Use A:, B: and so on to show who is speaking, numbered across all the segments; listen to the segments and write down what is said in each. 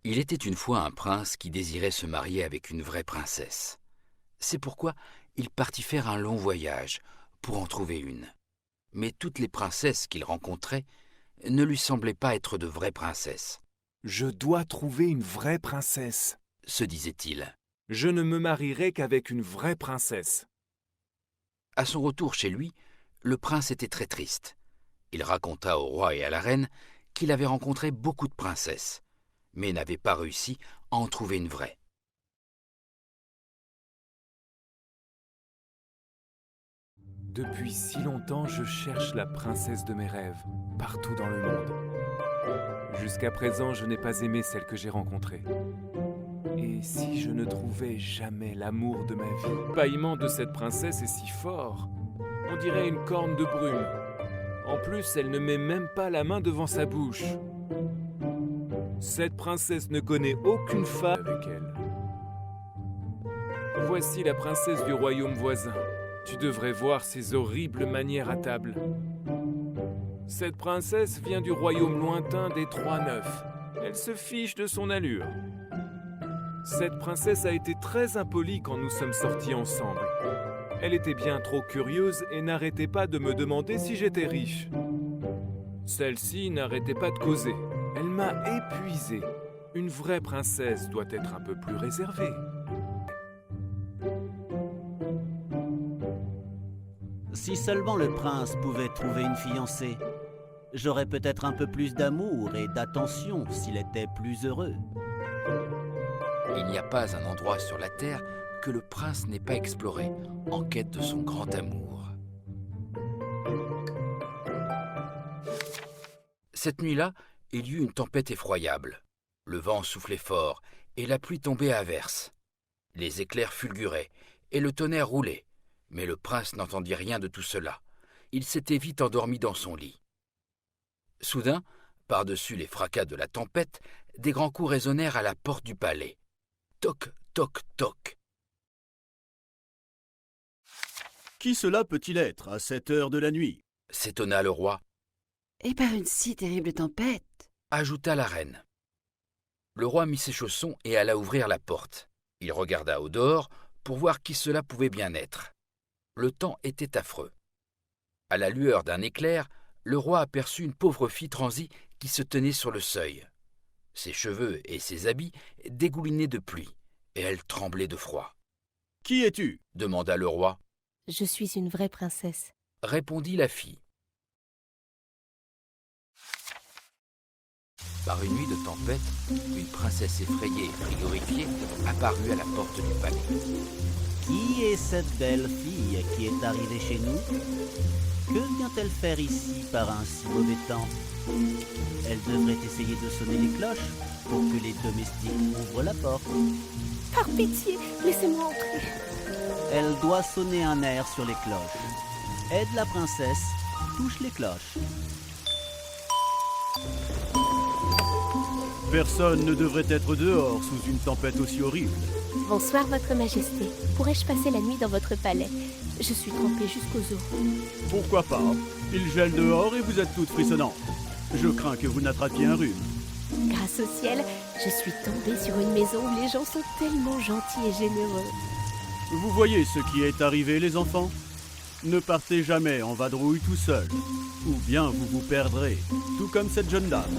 A: Il était une fois un prince qui désirait se marier avec une vraie princesse. C'est pourquoi il partit faire un long voyage pour en trouver une. Mais toutes les princesses qu'il rencontrait ne lui semblaient pas être de vraies princesses,
B: Je dois trouver une vraie princesse.
A: se disait-il.
B: Je ne me marierai qu'avec une vraie princesse.
A: À son retour chez lui, le prince était très triste. Il raconta au roi et à la reine qu'il avait rencontré beaucoup de princesses, mais n'avait pas réussi à en trouver une vraie.
B: Depuis si longtemps, je cherche la princesse de mes rêves, partout dans le monde. Jusqu'à présent, je n'ai pas aimé celle que j'ai rencontrée. Et si je ne trouvais jamais l'amour de ma vie? Le bâillement de cette princesse est si fort. On dirait une corne de brume. En plus, elle ne met même pas la main devant sa bouche. Cette princesse ne connaît aucune femme avec elle. Voici la princesse du royaume voisin. Tu devrais voir ses horribles manières à table. Cette princesse vient du royaume lointain des Trois-Neufs. Elle se fiche de son allure. Cette princesse a été très impolie quand nous sommes sortis ensemble. Elle était bien trop curieuse et n'arrêtait pas de me demander si j'étais riche. Celle-ci n'arrêtait pas de causer. Elle m'a épuisé. Une vraie princesse doit être un peu plus réservée.
C: Si seulement le prince pouvait trouver une fiancée, j'aurais peut-être un peu plus d'amour et d'attention s'il était plus heureux.
A: Il n'y a pas un endroit sur la terre que le prince n'ait pas exploré en quête de son grand amour. Cette nuit-là, il y eut une tempête effroyable. Le vent soufflait fort et la pluie tombait à verse. Les éclairs fulguraient et le tonnerre roulait, mais le prince n'entendit rien de tout cela. Il s'était vite endormi dans son lit. Soudain, par-dessus les fracas de la tempête, des grands coups résonnèrent à la porte du palais. Toc, toc, toc.
D: Qui cela peut-il être à cette heure de la nuit?
A: S'étonna le roi,
E: Et par une si terrible tempête.
A: ajouta la reine. Le roi mit ses chaussons et alla ouvrir la porte. Il regarda au dehors pour voir qui cela pouvait bien être. Le temps était affreux. À la lueur d'un éclair, le roi aperçut une pauvre fille transie qui se tenait sur le seuil. Ses cheveux et ses habits dégoulinaient de pluie, et elle tremblait de froid.
D: « Qui es-tu »
A: Demanda le roi.
F: Je suis une vraie princesse.
A: Répondit la fille. Par une nuit de tempête, une princesse effrayée et frigorifiée apparut à la porte du palais.
C: Qui est cette belle fille qui est arrivée chez nous? Que vient-elle faire ici par un si mauvais temps? Elle devrait essayer de sonner les cloches pour que les domestiques ouvrent la porte.
F: Par pitié, laissez-moi entrer.
C: Elle doit sonner un air sur les cloches. Aide la princesse, touche les cloches.
D: Personne ne devrait être dehors sous une tempête aussi horrible.
F: Bonsoir, Votre Majesté. Pourrais-je passer la nuit dans votre palais? Je suis trempée jusqu'aux os.
D: Pourquoi pas? Il gèle dehors et vous êtes toutes frissonnantes. Je crains que vous n'attrapiez un rhume.
F: Grâce au ciel, je suis tombée sur une maison où les gens sont tellement gentils et généreux.
D: Vous voyez ce qui est arrivé, les enfants? Ne partez jamais en vadrouille tout seul, ou bien vous vous perdrez, tout comme cette jeune dame.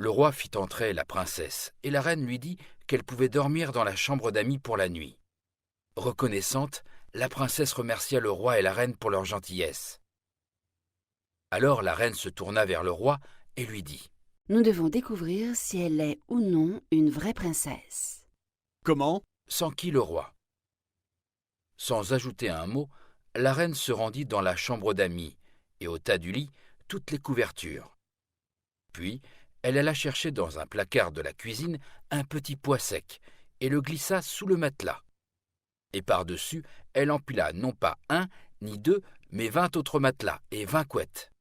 A: Le roi fit entrer la princesse, et la reine lui dit qu'elle pouvait dormir dans la chambre d'amis pour la nuit. Reconnaissante, la princesse remercia le roi et la reine pour leur gentillesse. Alors la reine se tourna vers le roi et lui dit «
E: Nous devons découvrir si elle est ou non une vraie princesse.
D: Comment?
A: S'enquit le roi. Sans ajouter un mot, la reine se rendit dans la chambre d'amis et ôta du lit toutes les couvertures. Puis, elle alla chercher dans un placard de la cuisine un petit pois sec et le glissa sous le matelas. Et par-dessus, elle empila non pas un ni deux, mais 20 autres matelas et 20 couettes.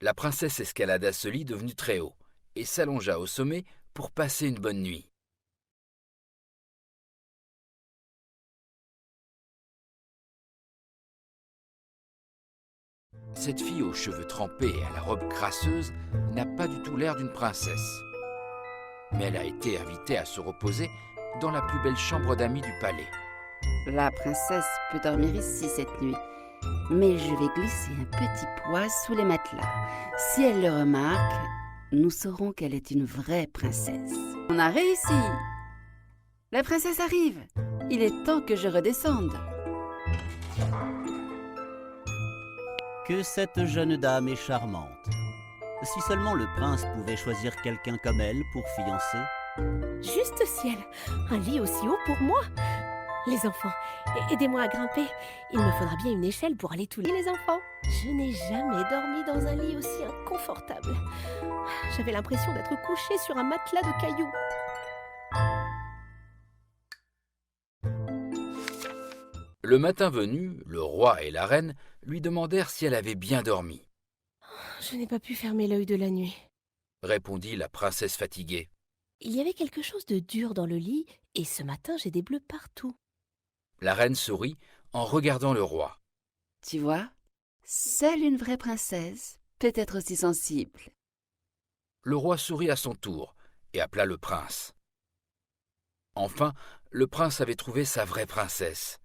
A: La princesse escalada ce lit devenu très haut et s'allongea au sommet pour passer une bonne nuit. Cette fille aux cheveux trempés et à la robe crasseuse n'a pas du tout l'air d'une princesse. Mais elle a été invitée à se reposer dans la plus belle chambre d'amis du palais.
E: La princesse peut dormir ici cette nuit, mais je vais glisser un petit poids sous les matelas. Si elle le remarque, nous saurons qu'elle est une vraie princesse. On a réussi! La princesse arrive! Il est temps que je redescende.
C: Que cette jeune dame est charmante. Si seulement le prince pouvait choisir quelqu'un comme elle pour fiancer.
F: Juste ciel, un lit aussi haut pour moi. Les enfants, aidez-moi à grimper. Il me faudra bien une échelle pour aller tous les enfants. Je n'ai jamais dormi dans un lit aussi inconfortable. J'avais l'impression d'être couchée sur un matelas de cailloux.
A: Le matin venu, le roi et la reine lui demandèrent si elle avait bien dormi,
F: Je n'ai pas pu fermer l'œil de la nuit.
A: répondit la princesse fatiguée.
F: Il y avait quelque chose de dur dans le lit et ce matin j'ai des bleus partout.
A: La reine sourit en regardant le roi.
E: Tu vois, seule une vraie princesse peut être aussi sensible.
A: Le roi sourit à son tour et appela le prince. Enfin, le prince avait trouvé sa vraie princesse.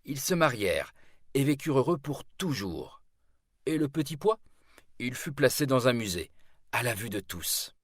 A: Ils se marièrent et vécurent heureux pour toujours. Et le petit pois? Il fut placé dans un musée, à la vue de tous.